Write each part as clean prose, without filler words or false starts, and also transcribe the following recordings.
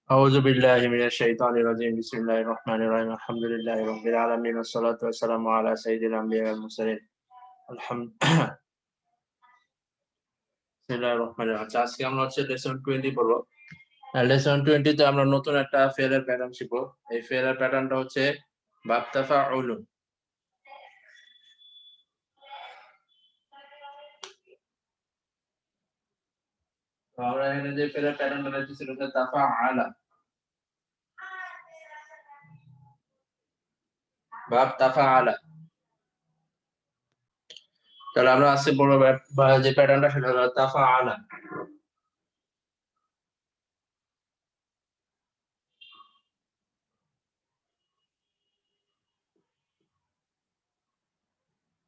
أعوذ بالله من الشيطان الرجيم بسم الله الرحمن الرحيم الحمد لله رب العالمين والصلاة والسلام على سيد الأنبياء والمرسلين الحمد بسم الله الرحمن الرحيم আচ্ছা আজকে আমরা হচ্ছে লেসন 20 পড়বো। লেসন 20 তে আমরা নতুন একটা ফেলের প্যাটার্ন শিখবো। এই ফেলের প্যাটার্নটা হচ্ছে বাব তাফাউলু। তো আমরা এখানে যে ফেলের প্যাটার্নটা রয়েছে সেটা হচ্ছে তাফাআলা। বাব তাফাআলা। তাহলে আমরা আজকে বড় যে প্যাটার্নটা সেটা হলো তাফাআলা।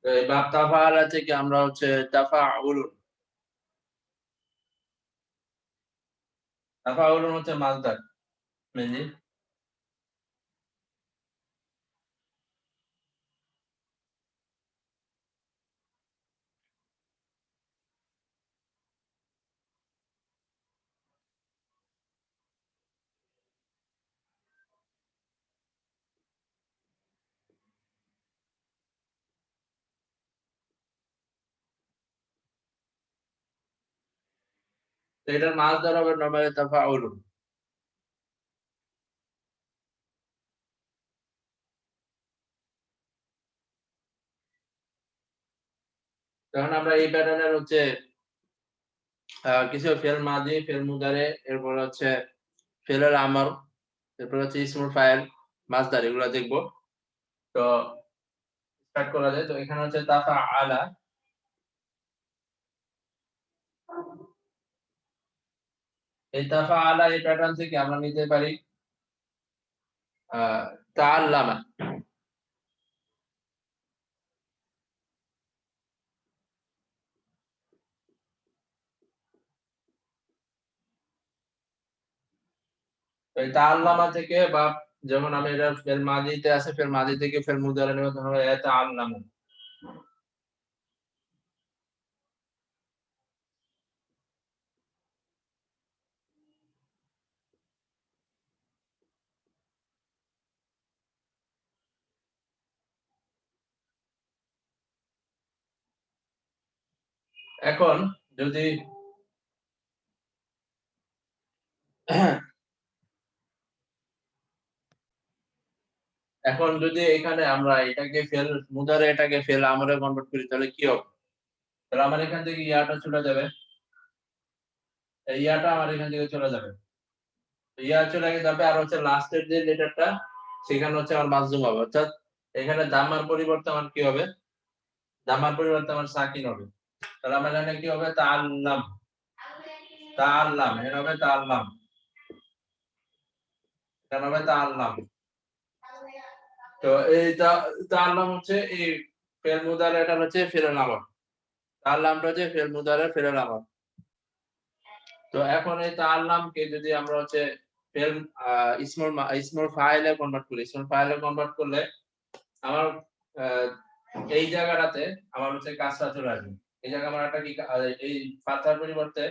তো এই বাব তাফাআলা থেকে আমরা হচ্ছে তাফাউলু। তাফাউলু হচ্ছে মাসদার মেনলি। তো এটার মাসদার হবে নরমালি তাফাউলু। তখন আমরা এই প্যাটার্নের হচ্ছে কিছু ফেল মাদি, ফেল মুদারে, এরপর হচ্ছে ফেলের আমর, এরপর হচ্ছে ইসমুল ফাইল, মাসদার এগুলো দেখবো। তো স্টার্ট করা যায়। তো এখানে হচ্ছে তাফা আলা। এই তাফা আলা এই প্যাটার্ন থেকে আমরা নিতে পারি তাআল্লামা। তো এই তাআল্লামা থেকে বা যেমন আমি এটা ফেল মাদিতে আছে, ফেল মাদি থেকে ফেল মুদারে নেব, তখন হবে তাআল্লামু। এখন যদি এখন যদি এখানে আমরা এটাকে ফেল মুদারে এটাকে ফেল আমরে কনভার্ট করি তাহলে কি হবে? তাহলে আমার এখান থেকে ইয়াটা চলে যাবে, এই ইয়াটা আমার এখান থেকে চলে যাবে, ইয়া চলে যাবে। আর হচ্ছে লাস্টের যে লেটারটা সেখানে হচ্ছে আমার মাজজুম হবে, অর্থাৎ এখানে দাম্মার পরিবর্তে আমার কি হবে? দাম্মার পরিবর্তে আমার সাকিন হবে। তাহলে আমার এখানে কি হবে? তাআল্লাম। তাআল্লাম এখানে হবে তাআল্লাম। এখানে হবে তাআল্লাম। তো এই তাআল্লাম হচ্ছে এই ফেল মুদারে, এটা হচ্ছে ফেলের আমর। তাআল্লামটা হচ্ছে ফেল মুদারে ফেলের আমর। তো এখন এই তাআল্লামকে যদি আমরা হচ্ছে ফেল ইসমুল ফাইলে কনভার্ট করি, ইসমুল ফাইলে কনভার্ট করলে আমার আহ, এই জায়গাটাতে আমার হচ্ছে কাজটা চলে আসবে। এই জায়গায় আমার একটা কি এই ফাতার পরিবর্তে,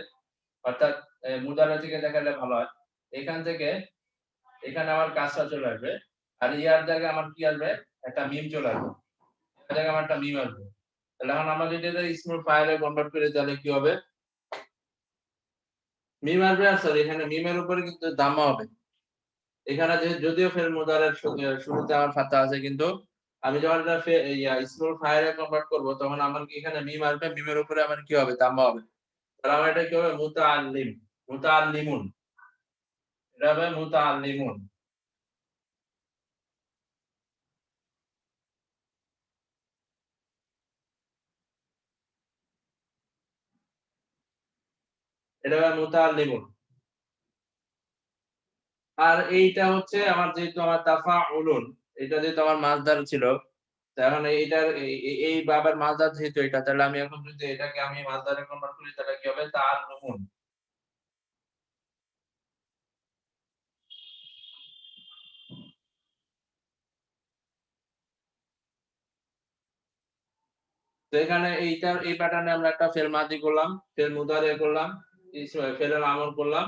অর্থাৎ মুদারা থেকে দেখালে ভালো হয়। এখান থেকে এখানে আমার কাজটা চলে আসবে। আর ইয়ার জায়গায় আমার কি আসবে? একটা মিম চলে আসবে। এই জায়গায় আমার একটা মিম আসবে। তাহলে এখন আমরা যদি এটা ইসমুল ফাইলে কনভার্ট করি তাহলে কি হবে? মিম আসবে। আর সরি, এখানে মিমের উপরে কিন্তু দাম্মা হবে। এখানে যে যদিও ফেল মুদারের শুরুতে আমার ফাতা আছে, কিন্তু আমি যখন এটা ইসমুল ফাইলে কনভার্ট করব তখন আমার কি এখানে মিম আসবে, মিমের উপরে আমার কি হবে? দাম্মা হবে। তাহলে আমার এটা কি হবে? মুতাআল্লিম, মুতাআল্লিমুন। এটা হবে মুতাআল্লিমুন। এটা হবে মুতাআল্লিমুন। আর এইটা হচ্ছে আমার, যেহেতু আমার তাফাউলুন, এটা যেহেতু আমার মাসদার ছিল, তো এখন এইটার এই বাবার মাসদার যেহেতু এটা, তাহলে আমি এখন যদি এটাকে আমি মাসদারে কনভার্ট করি তাহলে কি হবে? তাআল্লুমুন। তো এখানে এইটার এই প্যাটার্নে আমরা একটা ফেল মাদি করলাম, ফেল মুদারে করলাম, ফেলের আমল করলাম,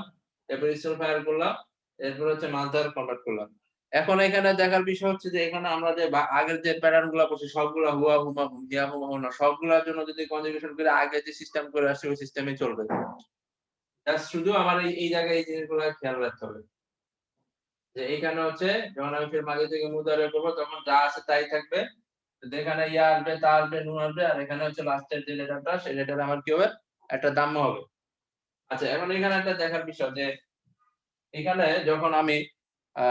এরপর ইসমুল ফাইল করলাম, এরপর হচ্ছে মাসদার কনভার্ট করলাম। এখন এখানে দেখার বিষয় হচ্ছে যে এখানে আমরা যে আগের যে প্যাটার্ন গুলা করছি সবগুলা হুয়া হুমা হুম, হিয়া হুমা হুনা সবগুলার জন্য যদি কনজুগেশন করে আগে যে সিস্টেম করে আসছে ওই সিস্টেমে চলবে। জাস্ট শুধু আমার এই জায়গায় এই জিনিসগুলা খেয়াল রাখতে হবে। যে এইখানে হচ্ছে যখন আমি ফির মাঝে থেকে মুদারে করব তখন যা আছে তাই থাকবে। যেখানে ইয়া আসবে, তা আসবে, নুন আসবে আর এখানে হচ্ছে লাস্টের যে লেটারটা সেই লেটারে আমার কি হবে? একটা দাম্য হবে। আচ্ছা এখন এখানে একটা দেখার বিষয় যে এখানে যখন আমি আ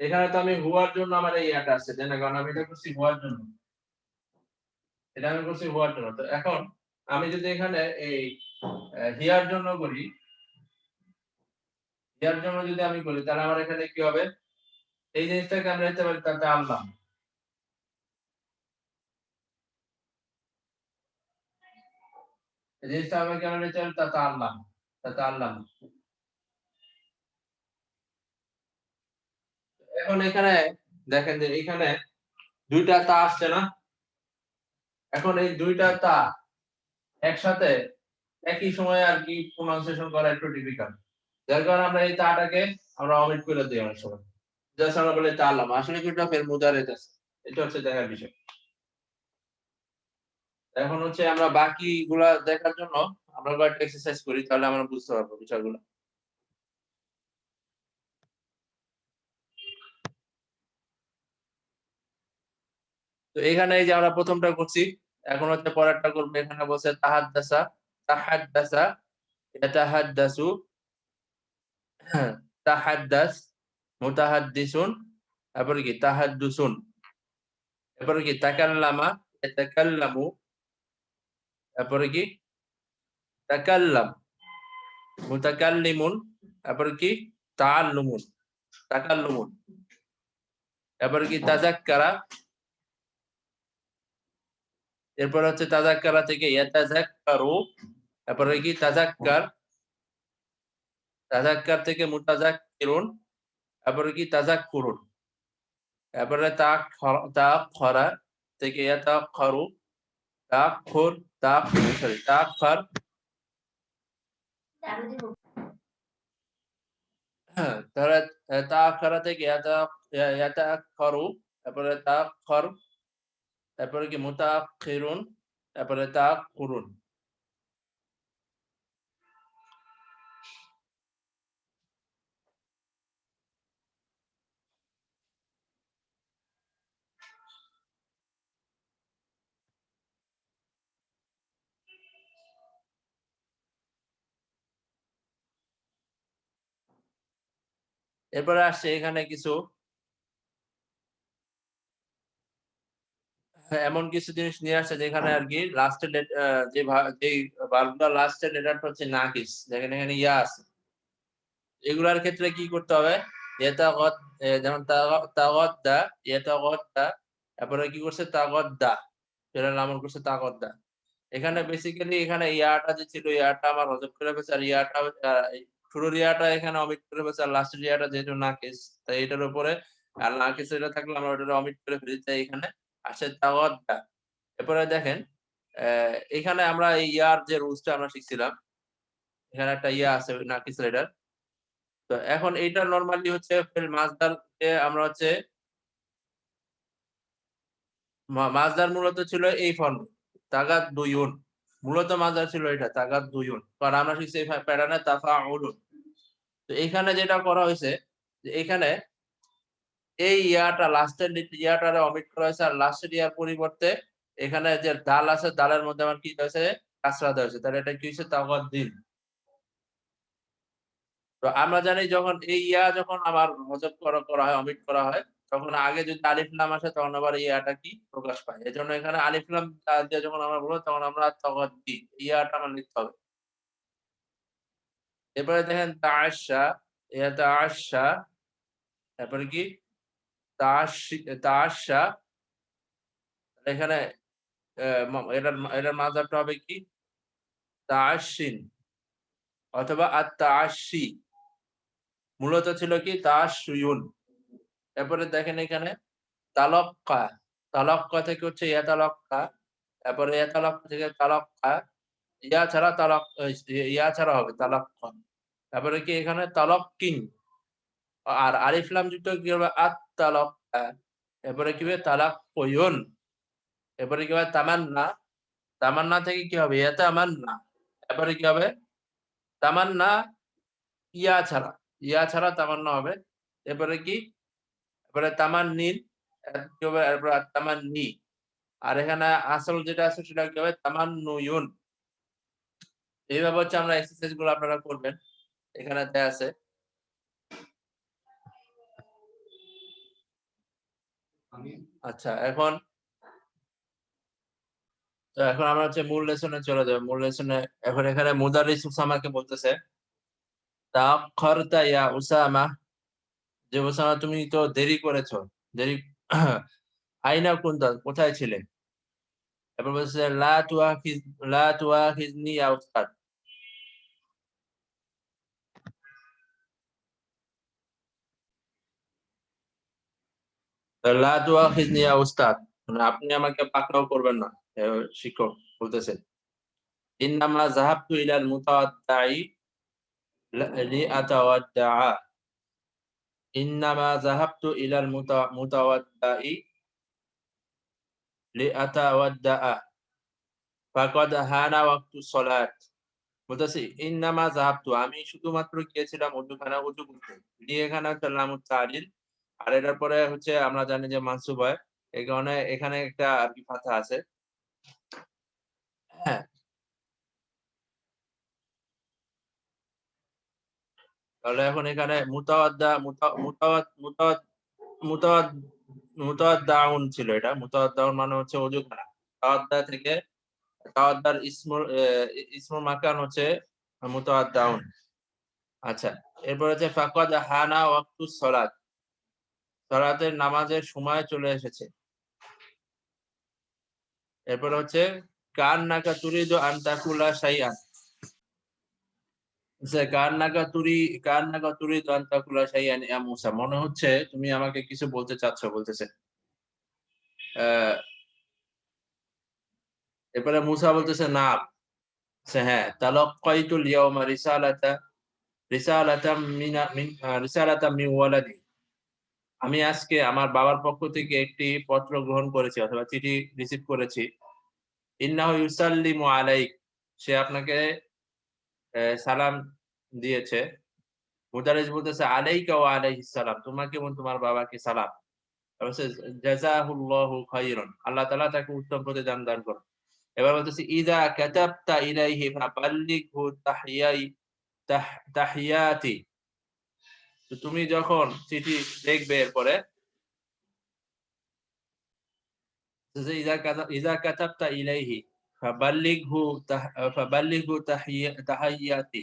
এখানে তো আমি হুয়ার জন্য আমার এই ইয়াটা আছে। তাই না? কারণ আমি এটা করছি হুয়ার জন্য। এটা আমি করছি হুয়ার জন্য। তো এখন আমি যদি এখানে এই হিয়ার জন্য করি, হিয়ার জন্য যদি আমি করি তাহলে আমার এখানে কি হবে? এই জিনিসটাকে আমরা নিতে পারি তাতে আনলাম। এই জিনিসটা আমাকে আমরা নিতে পারি তাতে আনলাম। তাতে আনলাম। এখন এখানে দেখেন যে এখানে ২ টা তা আসছে না? এখন এই ২ টা তা একসাথে একই সময়ে আরকি প্রনাউন্সিয়েশন করা একটু ডিফিকাল্ট। যার কারণে আমরা এই তাটাকে আমরা omit করে দেই অনেক সময়। জাস্ট আমরা বলি তাআল্লাম। আসলে কি ওটা ফের মুদারিত আছে। এটা হচ্ছে দেখার বিষয়। এখন হচ্ছে আমরা বাকিগুলা দেখার জন্য আমরা কয়েকটা এক্সারসাইজ করি তাহলে আমরা বুঝতে পারবো বিষয়গুলো। তো এখানে এই যে আমরা ১ম টা করছি। এখন হচ্ছে পরেরটা করব। এখানে বলছে তাহাদ্দাসা, তাহাদ্দাসা, ইয়াতাহাদ্দাসু, তাহাদ্দাস, মুতাহাদ্দিসুন, তারপরে কি তাহাদ্দুসুন। এরপরে কি তাকাল্লামা, ইয়াতাকাল্লামু, তারপরে কি তাকাল্লাম, মুতাকাল্লিমুন, তারপরে কি তাআল্লুমুন, তাকাল্লুমুন। তারপরে কি তাযাক্কারা, এরপর হচ্ছে তাযাক্কারা থেকে ইয়াতাযাক্কারু, তারপরে কি তাযাক্কার, তাযাক্কার থেকে মুতাযাক্কিরুন, তারপরে কি তাযাক্কুরুন। তারপরে তাআক্ষরা থেকে ইয়াতাআক্ষারু, তাআক্ষুর, তাআক্ষার, হ্যাঁ, তাহলে তাআক্ষারা থেকে ইয়াতাআক্ষারু, তারপরে তাআক্ষর, তারপরে কি মুতাআক্ষিরুন, তারপরে তাআক্ষুরুন। এরপরে আসছে এখানে কিছু এমন কিছু জিনিস নিয়ে আসছে যেখানে আরকি লাস্টের যেই ভার্বগুলা লাস্টের লেটারটা হচ্ছে নাকিস। দেখেন এখানে ইয়া আছে। এগুলার ক্ষেত্রে কি করতে হবে? ইয়াতাগদ যেমন তাগদ্দা, ইয়াতাগদ্দা, তারপরে কি করছে? তাগদ্দা। ফেরাল আমল করছে তাগদ্দা। এখানে বেসিক্যালি এখানে ইয়াটা যে ছিল ইয়াটা আমার হজফ করে ফেলছে আর ইয়াটা শুরুর ইয়াটা এখানে অমিট করে ফেলছে আর লাস্টের ইয়াটা যেহেতু নাকিস তাই এটার উপরে আর নাকিস এটা থাকলে আমরা ওটারে অমিট করে ফেলি তাই এখানে আসে তাওয়াদ্দা। এরপরে দেখেন এখানে আমরা এই ইয়ার যে রুলসটা আমরা শিখছিলাম এখানে একটা ইয়া আছে নাকিস লেটার। তো এখন এইটা নরমালি হচ্ছে ফিল মাসদারকে আমরা হচ্ছে মাসদার মূলত ছিল এই ফর্ম তাগাদ দুইউন। মূলত মাসদার ছিল এটা তাগাদ দুইউন। কারণ আমরা শিখছি এই প্যাটার্নে তাফাউলুন। তো এখানে যেটা করা হইছে যে এখানে এই ইয়াটা লাস্টের ইয়াটারে অমিট করা হয়েছে আর লাস্টের ইয়ার পরিবর্তে এখানে যে দাল আছে দালের মধ্যে আমার কি হয়েছে কাসরা দেওয়া হয়েছে। তাহলে এটা কি হইছে তাগাদ্দিন। তো আমরা জানি যখন এই ইয়া যখন আমার হজফ করা হয়, অমিট করা হয়, তখন আগে যদি আলিফ লাম আসে তখন আবার এই ইয়াটা কি প্রকাশ পায়। এজন্য এখানে আলিফ লাম দিয়ে যখন আমরা বলবো তখন আমরা তাগাদ্দি ইয়াটা আমার লিখতে হবে। এরপরে দেখেন তাআশা, ইয়াতাআশা, তারপরে কি তাআশি, তাআশা, এখানে এটার মাযহারটা হবে কি তাআশিন অথবা আত-তাআশি। মূলত ছিল কি তাআশশুয়ুন। এরপরে দেখেন এখানে তালাক্কা, তালাক্কা থেকে হচ্ছে ইয়াতালাক্কা, তারপরে ইয়াতালাক্কা থেকে তালাক্কা, ইয়া ছাড়া হবে তালাক্কা। তারপরে কি এখানে তালাক্কিন, আর আলিফ লাম যুক্ত কি হবে আত-তালাক্কা। এরপরে কি হবে তালাক্কুয়ুন। এরপরে কি হবে তামান্না। তামান্না থেকে কি হবে ইয়াতামান্না। এরপরে কি হবে তামান্না ইয়া ছাড়া। ইয়া ছাড়া তামান্না হবে। এরপরে কি? এরপরে তামান্নিন, কি হবে এরপরে তামান্নি। আর এখানে আসল যেটা আছে সেটা কি হবে তামান্নুয়ুন। এইভাবে হচ্ছে আমরা এক্সারসাইজ গুলো আপনারা করবেন। এখানে দেয়া আছে। আচ্ছা, এখন আমরা হচ্ছে মূল লেসনে চলে যাব। মূল লেসনে এখন এখানে মুদারিস উসামাকে বলতেছে, তাআখারতা ইয়া উসামা, যে উসামা তুমি তো দেরি করেছো। দেরি আইনা কুনতা, কোথায় ছিলে? এরপর বলছে লা তুআখিজনি ইয়া উস্তাদ। লা তুআখিজনি ইয়া উস্তাদ, মানে আপনি আমাকে পাকড়াও করবেন না। শিক্ষক বলতেছেন, ইন্নামা যাহাবতু ইলাল মুতাওয়াদ্দাই লিআতাওয়াদ্দাআ। ইন্নামা যাহাবতু ইলাল মুতাওয়াদ্দাই লিআতাওয়াদ্দাআ ফাকাদ হানা ওয়াক্তুস সালাত। বলতেছি ইন্নামা যাহাবতু, আমি শুধুমাত্র গিয়েছিলাম ওযুখানা ওযু করতে। এখানে হচ্ছে লামুত তা'লিল। আর এটার পরে হচ্ছে আমরা জানি যে মানসুব হয়। এই কারণে এখানে একটা আরবি ফাথা আছে। হ্যাঁ, তাহলে এখন এখানে মুতাওয়াদ্দা মুতাওয়াদ মুতাওয়াদ্দাউন ছিল এটা। মুতাওয়াদ্দাউন মানে হচ্ছে ওযুখানা। তাওয়াদ্দা থেকে তাওয়াদ্দার ইসমুল মাকান হচ্ছে মুতাওয়াদ্দাউন। আচ্ছা, এরপর হচ্ছে ফাকাদ হানা ওয়াক্তুস সালাত, সালাতের নামাজের সময় চলে এসেছে। এরপর হচ্ছে কান্নাকা তুরিদু আন তাকুলা শাইআন। আচ্ছা, কান্নাকা তুরিদু আন তাকুলা শাইআন ইয়া মূসা, মনে হচ্ছে তুমি আমাকে কিছু বলতে চাচ্ছ বলতেছে। আহ এরপরে মূসা বলতেছে না। হ্যাঁ, তালাক্কাইতুল ইয়াওমা রিসালাতাম মিন ওয়ালাদি। আমি আজকে আমার বাবার পক্ষ থেকে একটি পত্র গ্রহণ করেছি অথবা চিঠি রিসিভ করেছি। ইন্নাহু ইউসাল্লিমু আলাইক, সে আপনাকে সালাম দিয়েছে। মুদারিস বলতেছে আলাইকা ওয়া আলাইহিস সালাম, তোমাকে এবং তোমার বাবাকে সালাম। তারপর হচ্ছে জাযাহুল্লাহু খাইরান, আল্লাহ তাআলা তাকে উত্তম প্রতিদান দান করুন। এবার বলতেছে ইযা কাতাবতা ইলাইহি ফাবাল্লিগহু তাহিয়াতি। তো তুমি যখন চিঠি দেখবে এরপরে ইযা কাতাবতা ইলাইহি ফাবাল্লিগহু তাহিয়াতি,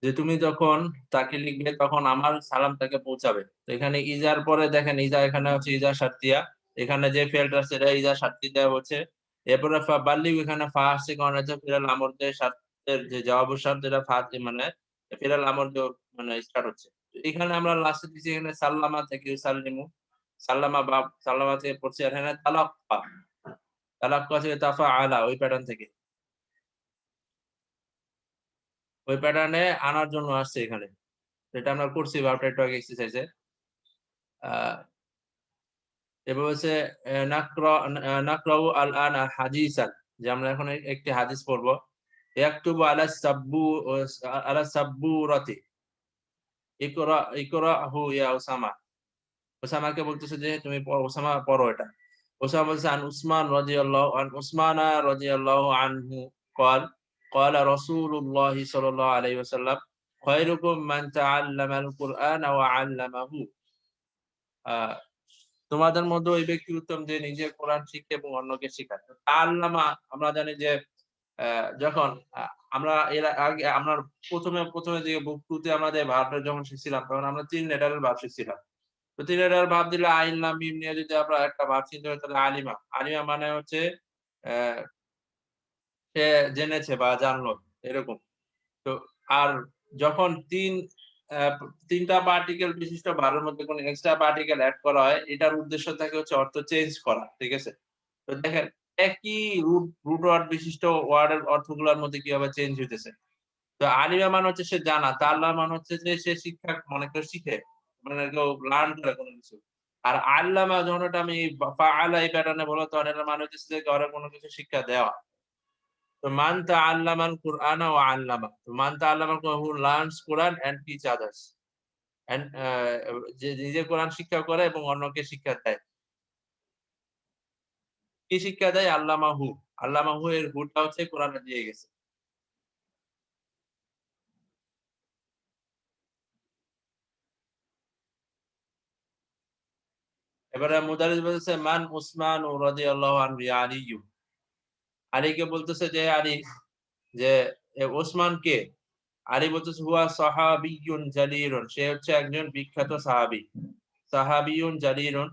যে তুমি যখন তাকে লিখবে তখন আমার সালাম তাকে পৌঁছাবে। তো এখানে ইজার পরে দেখেন ইজা, এখানে হচ্ছে ইজা শার্তিয়া। এখানে যে ফেলটা আছে এটা ইজা শার্তি দেওয়া হচ্ছে। এরপরে ফাবাল্লিগ, এখানে ফা আসছে কারণ হচ্ছে ফিরাল আমর যে শার্তের যে জবাবু শার্ত যেটা ফা মানে ফিরাল আমর যে মানে স্টার্ট হচ্ছে। তো এখানে আমরা লাস্টে দিছি এখানে সাল্লামা থেকে ইউসাল্লিমু। সাল্লামা বা সাল্লামা থেকে পড়ছি, আর এখানে তালাক্কা। তালাক্কা থেকে তাফাআলা, ওই প্যাটার্ন থেকে ওই প্যাটার্নে আনার জন্য আসছে এখানে। এটা আমরা করছি ভার্বটা একটু আগে এক্সারসাইজে। আহ এবার হচ্ছে নাকরাউ আল আনা হাদিসান, যে আমরা এখন একটি হাদিস পড়বো। ইয়াকতুবু আলা সাব্বুরাতি ইকরাহু ইয়া উসামা। উসামাকে বলতেছে যে তুমি উসামা পড়ো এটা। উসামা বলছে আন উসমানা রাদিয়াল্লাহু আনহু قال قال رسول الله صلى الله عليه وسلم خيركم من تعلم القرآن وعلمه। আহ তোমাদের মধ্যে ওই ব্যক্তি উত্তম যে নিজে কোরআন শিখে এবং অন্যকে শেখায়। তাআল্লামা, আমরা জানি যে যখন আমরা এর আগে আমরা প্রথমে যে বুক 2 তে আমরা যে ভার্বটা যখন শিখছিলাম তখন আমরা 3 লেটারের ভার্ব শিখছিলাম। তো 3 লেটারের ভার্ব দিলে আইন লাম মিম নিয়ে যদি আমরা একটা ভার্ব চিন্তা করি তাহলে আলিমা। আলিমা মানে হচ্ছে অ্যা সে জেনেছে বা জানলো এরকম। তো আর যখন ৩টা পার্টিকেল বিশিষ্ট ভার্বের মধ্যে কোনো এক্সট্রা পার্টিকেল এড করা হয়, এটার উদ্দেশ্য থাকে হচ্ছে অর্থ চেঞ্জ করা। ঠিক আছে? তো দেখেন একই রুট ওয়ার্ড বিশিষ্ট ওয়ার্ডের অর্থগুলোর মধ্যে কিভাবে চেঞ্জ হইতেছে। তো আলিমা মানে হচ্ছে সে জানা, তাআল্লাম মানে হচ্ছে যে সে শিক্ষা মনে করে শিখে, মানে কেউ লার্ন করে কোনো কিছু। আর আল্লামা যখন ওটা আমি ফাআলা এই প্যাটার্নে বলো তখন এটার মানে হচ্ছে যে কাউরে কোনো কিছু শিক্ষা দেওয়া। তো মান তাআল্লামাল কুরআনা ওয়া আল্লামা। তো মান তাআল্লামাল কুরআন হু লার্নস কুরআন এন্ড টিচ আদার্স। এন্ড যে নিজে কোরআন শিক্ষা করে এবং অন্যকে শিক্ষা দেয়। কি শিক্ষা দেয়? আল্লামাহু। আল্লামাহু এর হুটা হচ্ছে কোরআনে দিয়ে গেছে। এবারে মুদারিস বলতেছে মান উসমান রাদিয়াল্লাহু আনহু ইয়া আলিয়্যু। আলীকে বলতেছে যে আলী যে ওসমান কে? আলী বলতেছে হুয়া সাহাবিয়্যুন জালিলুন। সে হচ্ছে একজন বিখ্যাত সাহাবী। সাহাবিয়্যুন জালিলুন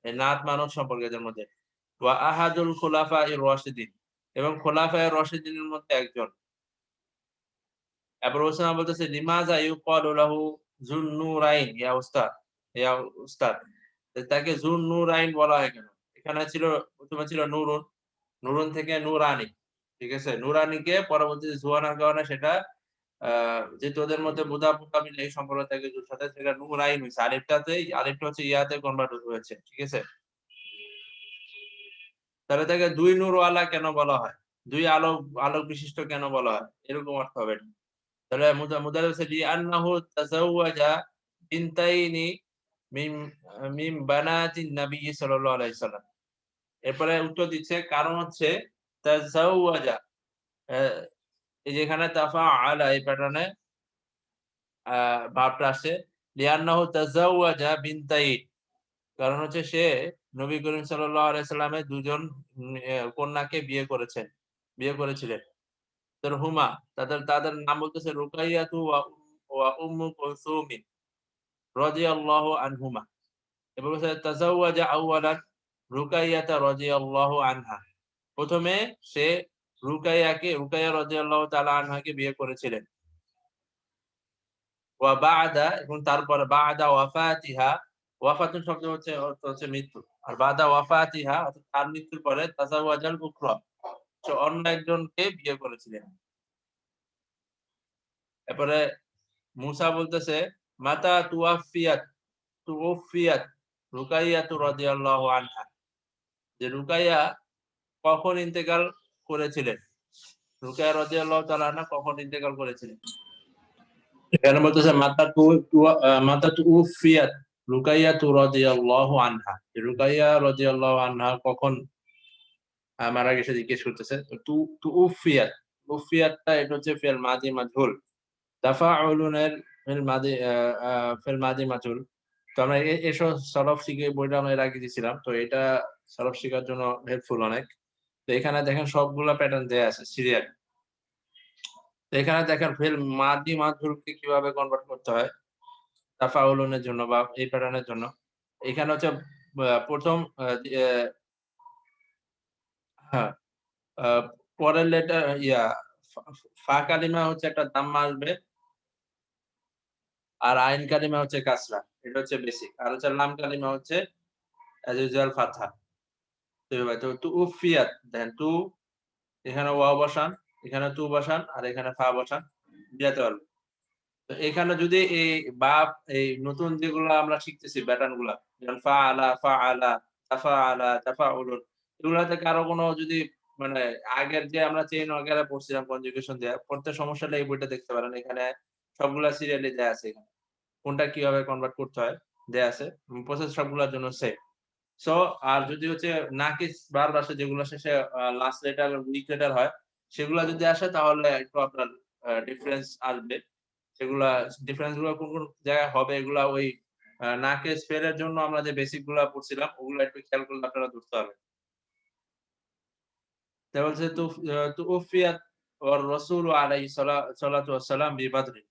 এর নাত মানত সম্পর্কে এদের মধ্যে। ওয়া আহাদুল খুলাফায়ে রাশিদিন এবং খোলাফায়ে রাশিদিনের মধ্যে একজন। এরপর ওসমান বলতেছে লিমাযা ইউকালু লাহু যুন-নূরাইন ইয়া উস্তাদ, ইয়া উস্তাদ। তাকে যুন-নূরাইন বলা হয় কেন? এখানে ছিল প্রথমে ছিল নুরুন, নুরুন থেকে নূরানী। ঠিক আছে? নূরানীকে পরবর্তীতে যু আনার কারণে সেটা আ যেহেতু ওদের মধ্যে মুদাফ মুকাবিল এই সম্পর্ক থেকে যুর সাথে সেটা নূরাইন হইছে। আলিফটা হচ্ছে ইয়াতে কনভার্ট হয়েছে। ঠিক আছে? তাহলে তাকে ২ নূরওয়ালা কেন বলা হয়? ২ আলোক বিশিষ্ট কেন বলা হয়? এরকম অর্থ হবে এটা। তাহলে মুদারিস হচ্ছে লিআন্নাহু তাযাওয়াজা বিনতাইনি মিন মিন বানাতিন নবী সাল্লাল্লাহু আলাইহি সাল্লাম। এরপরে উত্তর দিচ্ছে কারণ হচ্ছে তাযাওয়াজা আ এই যে এখানে তাফাআলা এই প্যাটার্নে আ ভার্বটা আসছে লিআন্নাহু তাযাওয়াজা বিনতাইন। কারণ হচ্ছে সে নবী করিম সাল্লাল্লাহু আলাইহি সাল্লামের ২ জন কন্যাকে বিয়ে করেছিলেন। হুমা তাদের তাদের নাম বলতেছে রুকাইয়াতু ওয়া উম্মু কুলসুম রাদিয়াল্লাহু আনহুমা। এবং হচ্ছে তাজাওয়াজা আউওয়ালান রুকাইয়াতা রাদিয়াল্লাহু আনহা। ১ম এ সে রুকাইয়া রাদিয়াল্লাহু তাআলা আনহাকে বিয়ে করেছিলেন। ওয়া বা'দা এবং তারপরে বা'দা ওয়াফাতিহা, ওয়াফাতুন শব্দ হচ্ছে অর্থ হচ্ছে মৃত্যু। আর বা'দা ওয়াফাতিহা অর্থাৎ তার মৃত্যুর পরে তাজাওয়াজাল উখরা। সে অন্য একজনকে বিয়ে করেছিলেন। এরপরে মুসা বলতেছে মাতা তুওফিয়াত রুকাইয়াতু রাদিয়াল্লাহু আনহা। যে রুকাইয়া কখন ইন্তেকাল করেছিলেন? রুকাইয়া রাদিয়াল্লাহু তাআলা আনহা কখন ইন্তেকাল করেছিলেন? এখানে বলতেছে মাতা তুওফিয়াত রুকাইয়াতু রাদিয়াল্লাহু আনহা। রুকাইয়া রাদিয়াল্লাহু আনহা কখন মারা গেছে জিজ্ঞেস করতেছে। তুউফিয়াত, উফিয়াতটা এটা হচ্ছে ফি'ল মাদি মাজহুল। তাফাউলুন এর ফি'ল মাদি আ আ ফি'ল মাদি মাজহুল। তো আমরা এসব সরফ শিখে বইটা আমরা এর আগে দিছিলাম। তো এটা সরফ শিখার জন্য হেল্পফুল অনেক। তো এখানে দেখেন সবগুলা প্যাটার্ন দেয়া আছে সিরিয়াল। তো এখানে দেখেন ফি'ল মাদি মাজহুলকে কিভাবে কনভার্ট করতে হয় তাফাউলুন এর জন্য বা এই প্যাটার্নের জন্য। এখানে হচ্ছে ১ম এ হ্যাঁ, আ পরের লেটার ফা ফা কালিমা হচ্ছে একটা দাম্মা আসবে। আর আইন কালিমা হচ্ছে কাসরা। এটা হচ্ছে বেসিক। আর হচ্ছে লাম কালিমা হচ্ছে as usual ফাতহা। তো এভাবে তো তুউফিয়াত দেন এখানে ওয়াও বসান, এখানে বসান আর এখানে ফা বসান। মিলাতে পারবেন। তো এখানে যদি এই বাপ এই নতুন যেগুলা আমরা শিখতেছি প্যাটার্ন গুলা যেমন ফাআলা, ফাআলা, তাফাআলা, তাফাউলুন এগুলাতে কারো কোনো যদি মানে আগের যে আমরা চেইন ওয়াগেরা পড়ছিলাম কনজুগেশন দেয়া পড়তে সমস্যা হলে এই বইটা দেখতে পারেন। এখানে সবগুলা সিরিয়ালি দেয়া আছে এখানে। কোনটা কিভাবে কনভার্ট করতে হয় দেয়া আছে। প্রসেস সবগুলার জন্য সেম। সো আর যদি হচ্ছে নাকিস ভার্ব আসে যেগুলো শেষে লাস্ট লেটার উইক লেটার হয়, সেগুলা যদি আসে তাহলে একটু আপনার ডিফারেন্স আসবে। সেগুলা ডিফারেন্স গুলা কোন জায়গায় হবে এগুলা ওই নাকিস ফের জন্য আমরা যে বেসিক গুলা পড়ছিলাম ওগুলা একটু খেয়াল করলে আপনারা ধরতে পারবেন। তারপর হচ্ছে তুউফিয়াত ওয়ার রাসূলু আলাইহি সালাতু ওয়াসসালাম বিবাদরিন।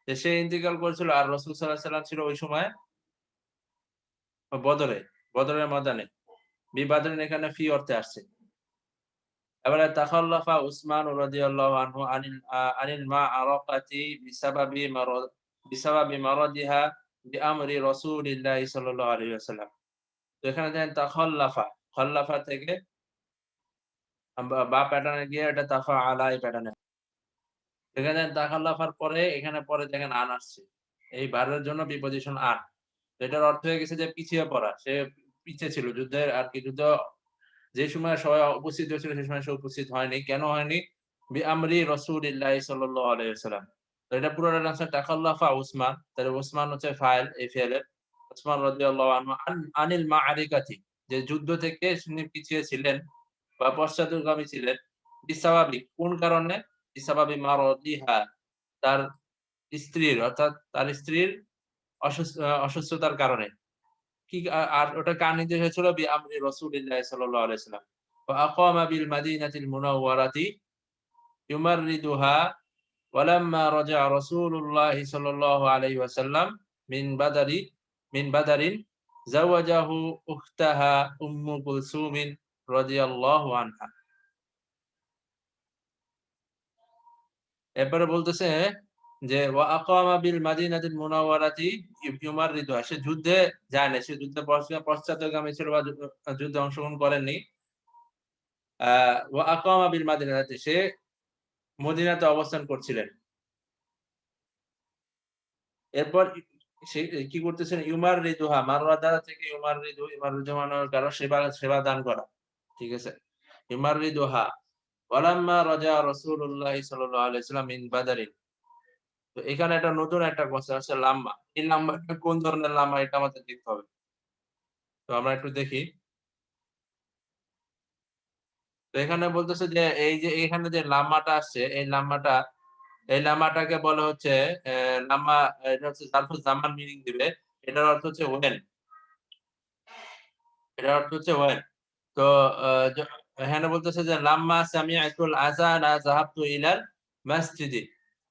যে সে ইন্তেকাল করেছিল আর রাসূল সাল্লাল্লাহু আলাইহি সাল্লাম ছিল ওই সময় বদরে, বদরের ময়দানে। বিবাদরিন এখানে ফি অর্থে আসছে। এবারে তাখাল্লাফা উসমান রাদিয়াল্লাহু আনহু আনিল মা'আরাকাতি বিসাবাবি মারাদিহা বিআমরি রাসূলিল্লাহি সাল্লাল্লাহু আলাইহি ওয়াসাল্লাম। তো এখানে দেখেন তাখাল্লাফা, খাল্লাফা থেকে বা প্যাটার্নে গিয়ে এটা তাফাআলা এই প্যাটার্নে। এখানে তাকাল্লাফার পরে এখানে পরে দেখেন আন আসছে। এই ভার্বের জন্য প্রিপোজিশন আন। এটার অর্থ হয়ে গেছে যে পিছিয়ে পড়া। সে পিছিয়ে ছিল যুদ্ধের আরকি যুদ্ধ যে সময় সবাই উপস্থিত হয়েছিল সে সময় সে উপস্থিত হয়নি। কেন হয়নি? বিআমরি রাসূলিল্লাহি সাল্লাল্লাহু আলাইহি ওয়াসাল্লাম। তো এটা পুরোটার আনসার তাকাল্লাফা উসমান। তাহলে উসমান হচ্ছে ফাইল এই ফি'লের। উসমান রাদিয়াল্লাহু আনহু আনিল মা'আরিকাতি যে যুদ্ধ থেকে তিনি পিছিয়ে ছিলেন বা পশ্চাৎগামী ছিলেন। বিসাবাবি কোন কারণে? বিসাবাবি মারাদিহা তার স্ত্রীর অর্থাৎ তার স্ত্রীর অসুস্থতার কারণে। কি আর ওটা কার নির্দেশ হয়েছিল? বিআমরি রাসূলিল্লাহি সাল্লাল্লাহু আলাইহি ওয়াসাল্লাম। ওয়া আকামা বিল মাদিনাতিল মুনাওওয়ারাতি ইউমাররিদুহা ওয়ালাম্মা রাজা'a রাসূলুল্লাহি সাল্লাল্লাহু আলাইহি ওয়াসাল্লাম মিন বাদারিন যাওয়াজাহু উখতাহা উম্মু কুলসুমিন রাদিয়াল্লাহু আনহা। এরপরে বলতেছে যে ওয়া আকামা বিল মাদিনাতিল মুনাওওয়ারাতি ইউমাররিদুহা সে যুদ্ধে যায় নাই। সে যুদ্ধে পশ্চাৎগামী ছিল বা যুদ্ধে অংশগ্রহণ করেননি। আ ওয়া আকামা বিল মাদিনাতি সে মদিনাতে অবস্থান করছিলেন। এরপর সে কি করতেছেন? ইউমাররিদুহা মাররাদা থেকে ইউমাররিদু মানে কারো সেবা দান করা। ঠিক আছে? ইউমাররিদুহা ওয়ালাম্মা রাজা রাসূলুল্লাহি সাল্লাল্লাহু আলাইহি ওয়াসাল্লাম মিন বাদারিন। তো এখানে একটা নতুন একটা কথা আছে লাম্মা। এই লাম্মাটা কোন ধরনের লাম্মা এটা আমাদের দেখতে হবে। তো আমরা একটু দেখি। তো এখানে বলতেছে যে এই যে এখানে যে লাম্মাটা আসছে এই লাম্মাটাকে বলা হচ্ছে লাম্মা এটা হচ্ছে জারফুল জামান মিনিং দিবে। এটার অর্থ হচ্ছে when এটার অর্থ হচ্ছে when তো আ য এখানে বলতেছে যে লাম্মা সামি'তুল আযানা যাহাবতু ইলাল মাসজিদি।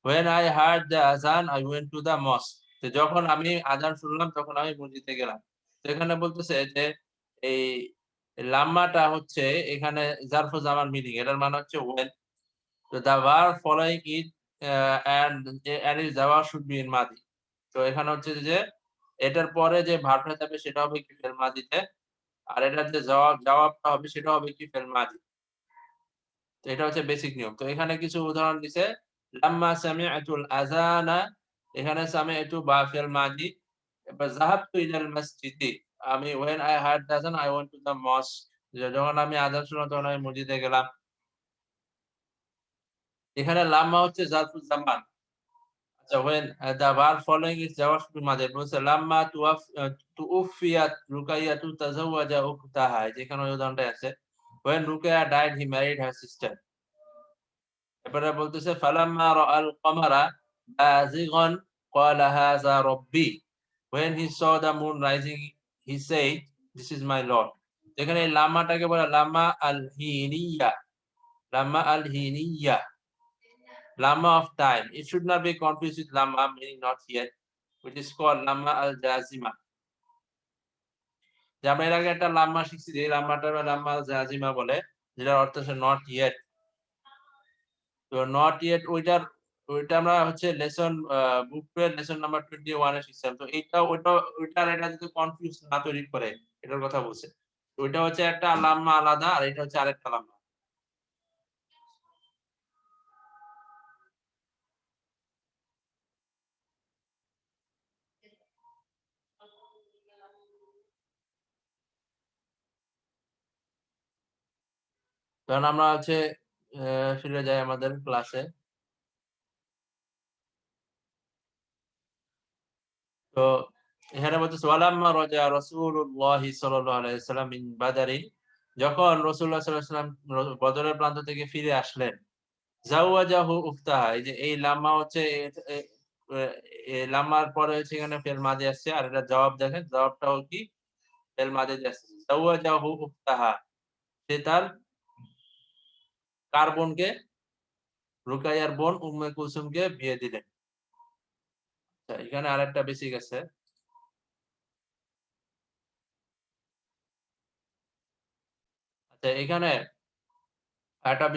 When I heard the azan I went to the mosque. তো যখন আমি আযান শুনলাম তখন আমি মসজিদে গেলাম। তো এখানে বলতেছে যে এই লাম্মাটা হচ্ছে এখানে জারফু জামান মিনিং এটার মানে হচ্ছে when. তো the verb following it and its jawab should be in মাদি। তো এখানে হচ্ছে যে এটার পরে যে ভার্বটা যাবে সেটা হবে কি ফেল মাদিতে। আর এটার যে জবাবটা হবে সেটা হবে কি ফেল মাদি। তো এটা হচ্ছে বেসিক নিয়ম। তো এখানে কিছু উদাহরণ দিছে। লাম্মা সামি'তুল আযানা এখানে সামি'তু বা ফেল মাদি। এবার যাহাবতু ইলাল মাসজিদি আমি when I heard the azan I went to the mosque যখন আমি আযান শুনলাম তখন আমি মসজিদে গেলাম। এখানে লাম্মা হচ্ছে জারফুল জামান। আচ্ছা when the verb following is jawab শুধু মাঝে বলছে লাম্মা তুউফিয়াত রুকাইয়াতু তাজাওয়াজা উখতাহা যেখানে ওই উদাহরণটাই আছে। When Ruqayyah died he married her sister. এরপরে বলতেছে ফালাম্মা রাআল কমারা বাযিগান ক্বালা হাযা রাব্বি। When he saw the moon rising he said this is my lord. এখানে এই লাম্মাটাকে বলে লাম্মা আল হিনিয়া। লাম্মা আল হিনিয়া Lamma of time. It should not be confused with lamma meaning not yet, which is called lamma al jazima. যে আমরা এর আগে একটা লাম্মা শিখছি যে লাম্মাটা লাম্মা আল জাজিমা বলে যেটার অর্থ হচ্ছে নট ইয়েট। তো নট ইয়েট ওইটা আমরা হচ্ছে লেসন বুক 12 লেসন নাম্বার 21 এ শিখছিলাম। তো এইটা ওইটা আর এটা যদি কনফিউজ না তৈরি করে এটার কথা বলছে। ওইটা হচ্ছে একটা লাম্মা আলাদা আর এটা হচ্ছে আরেকটা লাম্মা। কারণ আমরা হচ্ছে ফিরে যাই আমাদের ক্লাসে। তো এখানে বলতেছে ওয়ালাম্মা রাজা রাসূলুল্লাহি সাল্লাল্লাহু আলাইহি ওয়াসাল্লাম মিন বাদারিন যখন রাসূলুল্লাহ সাল্লাল্লাহু আলাইহি ওয়াসাল্লাম বদরের প্রান্ত থেকে ফিরে আসলেন। জাওয়াজাহু উখতাহা এই যে এই লাম্মা হচ্ছে এ এ এ লাম্মার পরে হচ্ছে এখানে ফেল মাদি আসছে আর এটা জবাব দেখেন জবাবটাও কি ফেল মাদিতে আসছে। জাওয়াজাহু উখতাহা সে তার কার বোনকে? রুকাইয়ার বোন উম্মে কুলসুমকে বিয়ে দিলেন। আচ্ছা এখানে আরেকটা বেসিক আছে। আচ্ছা এখানে একটা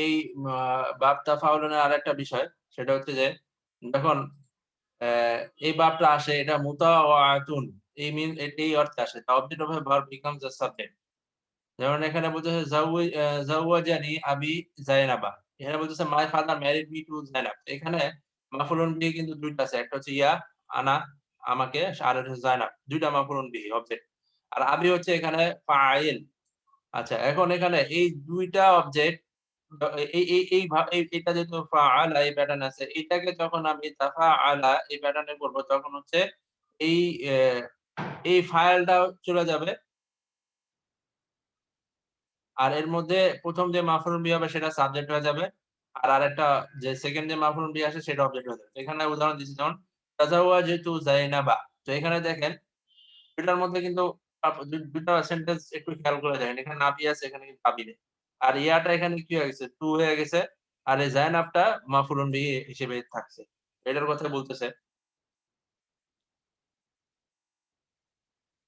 এই বাব তাফাউলের আরেকটা বিষয় সেটা হচ্ছে যে যখন অ্যা এই বাবটা আসে এটা মুতাওয়াতুন এই অর্থে আসে। The object of a verb becomes the subject. যেমন এখানে বলতেছে জাওয়াজানি আবি জাইনাবা। এখানে বলতেছে my father married me two Zainab. এখানে মাফউলুন বিহি কিন্তু ২ টা আছে। একটা হচ্ছে ইয়া, আনা, আমাকে, আর একটা হচ্ছে জাইনাব। ২ টা মাফউলুন বিহি অবজেক্ট। আর আবি হচ্ছে এখানে ফাইল। আচ্ছা, এখন এখানে এই ২ টা অবজেক্ট এটা যেহেতু ফাআলা এই প্যাটার্ন আছে, এটাকে যখন আমি তাফাআলা এই প্যাটার্নে করব তখন হচ্ছে এই এ এই ফাইলটা চলে যাবে। আর এর মধ্যে ১ম যে মাফউলুন বিহি হবে সেটা সাবজেক্ট হয়ে যাবে। আর আরেকটা যে 2nd যে মাফউলুন বিহি আসে সেটা অবজেক্ট হয়ে যাবে। এখানে উদাহরণ দিচ্ছি যেমন তাজাওয়াজাতু যায়নাবা। তো এখানে দেখেন ২ টার মধ্যে কিন্তু ২ টা সেন্টেন্স একটু খেয়াল করে দেখেন। এখানে নাবি আছে, এখানে কিন্তু আবি নেই। আর ইয়াটা এখানে কি হয়ে গেছে? টু হয়ে গেছে। আর এই যায়নাবটা মাফউলুন বিহি হিসেবে থাকছে। এটার কথা বলতেছে।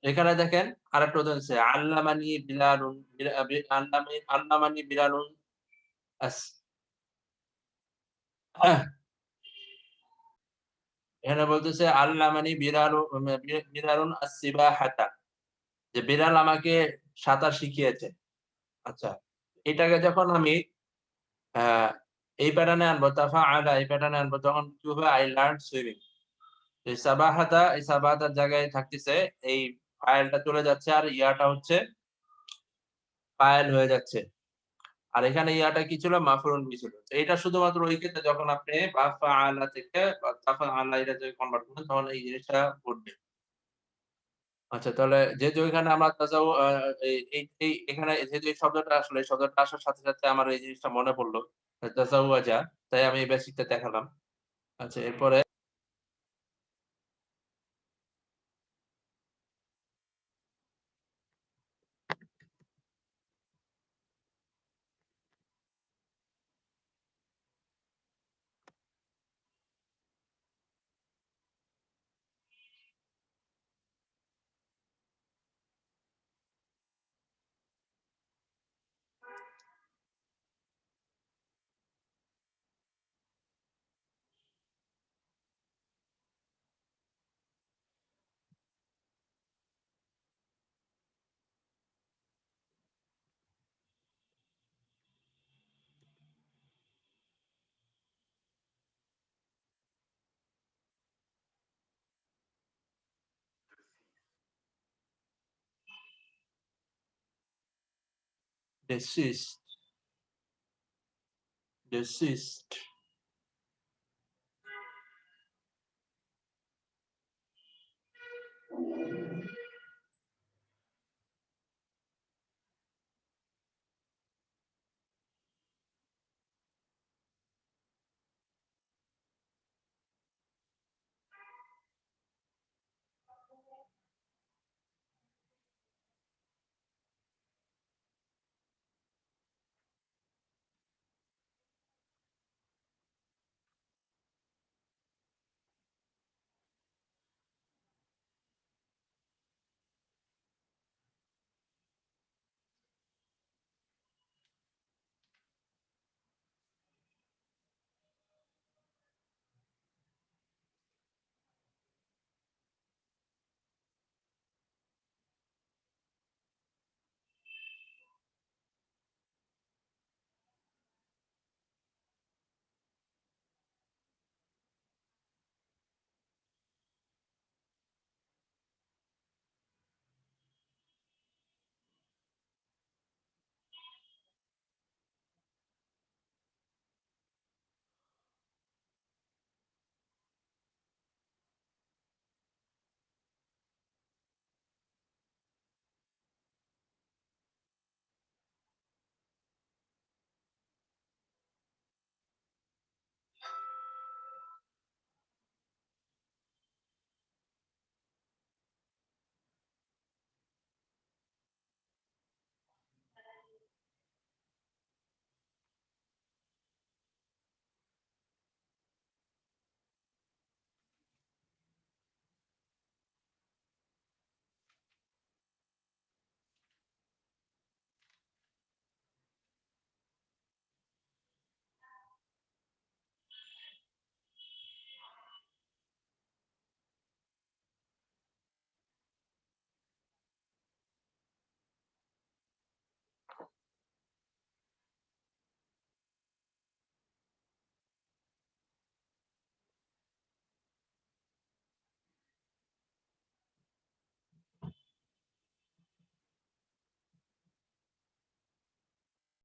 এখানে দেখেন আরেকটা উদাহরণ দিচ্ছে আল্লামানি বিলালুন বিলা বি আল্লামানি বিলালুন আস এখানে বলতেছে আল্লামানি বিড়ালুন আস-সিবাহাতা। যে বিড়াল আমাকে সাঁতার শিখিয়েছে। আচ্ছা। এটাকে যখন আমি আ এই প্যাটার্ন এ আনবো তাফাআলা এই প্যাটার্ন এ আনবো তখন কি হবে? I learned swimming। এই সাবাহাতা এই সাবাহাতার জায়গায় থাকতেছে এই ফাইলটা চলে যাচ্ছে আর ইয়াটা হচ্ছে ফাইল হয়ে যাচ্ছে। আর এখানে ইয়াটা কি ছিল? মাফউলুন বিহি ছিল। তো এটা শুধুমাত্র ওই ক্ষেত্রে যখন আপনি বা ফাআলা থেকে বা তাফাআলা এটাতে কনভার্ট করবেন তখন এই জিনিসটা ঘটবে। আচ্ছা, তাহলে যেহেতু এখানে আমরা তাজাউ আ এই এখানে যেহেতু এই শব্দটা আসলো, এই শব্দটা আসার সাথে, সাথে আমার এই জিনিসটা মনে পড়ল। তাজাওয়াজা, তাই আমি এই বেসিকটা দেখালাম। আচ্ছা, এরপরে desist, desist।